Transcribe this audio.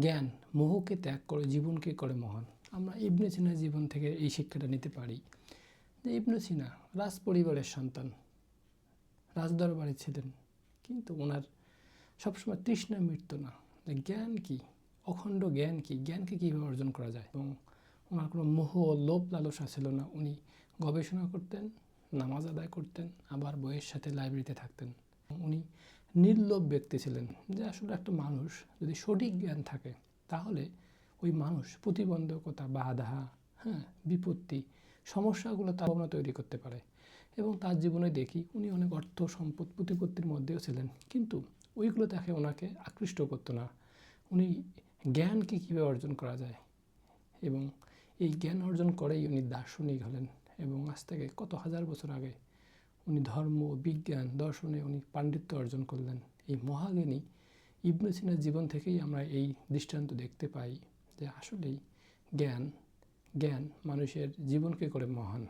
জ্ঞান মোহকে ত্যাগ করে জীবনকে করে মহান। আমরা ইবনে সিনার জীবন থেকে এই শিক্ষাটা নিতে পারি যে ইবনে সিনা রাজ পরিবারের সন্তান, রাজদরবারে ছিলেন, কিন্তু ওনার সবসময় তৃষ্ণা মৃত্যু না। যে জ্ঞান কি, অখণ্ড জ্ঞান কি, জ্ঞানকে কীভাবে অর্জন করা যায়। এবং ওনার কোনো মোহ লোভ লালসা ছিল না। উনি গবেষণা করতেন, নামাজ আদায় করতেন, আবার বইয়ের সাথে লাইব্রেরিতে থাকতেন। উনি নির্লোভ ব্যক্তি ছিলেন, যে আসলে একটা মানুষ যদি সঠিক জ্ঞান থাকে তাহলে ওই মানুষ প্রতিবন্ধকতা, বাধা, বিপত্তি, সমস্যাগুলো তার ভাবনা তৈরি করতে পারে। এবং তার জীবনে দেখি উনি অনেক অর্থ সম্পদ প্রতিপত্তির মধ্যেও ছিলেন, কিন্তু ওইগুলো তাকে ওনাকে আকৃষ্ট করতো না। উনি জ্ঞানকে কীভাবে অর্জন করা যায়, এবং এই জ্ঞান অর্জন করেই উনি দার্শনিক হলেন। এবং আজ থেকে কত হাজার বছর আগে উনি ধর্ম, বিজ্ঞান, দর্শনে উনি পাণ্ডিত্য অর্জন করলেন। এই মহাজ্ঞানী ইবনে সিনার জীবন থেকেই আমরা এই দৃষ্টান্ত দেখতে পাই যে আসলেই জ্ঞান জ্ঞান মানুষের জীবনকে করে মহান।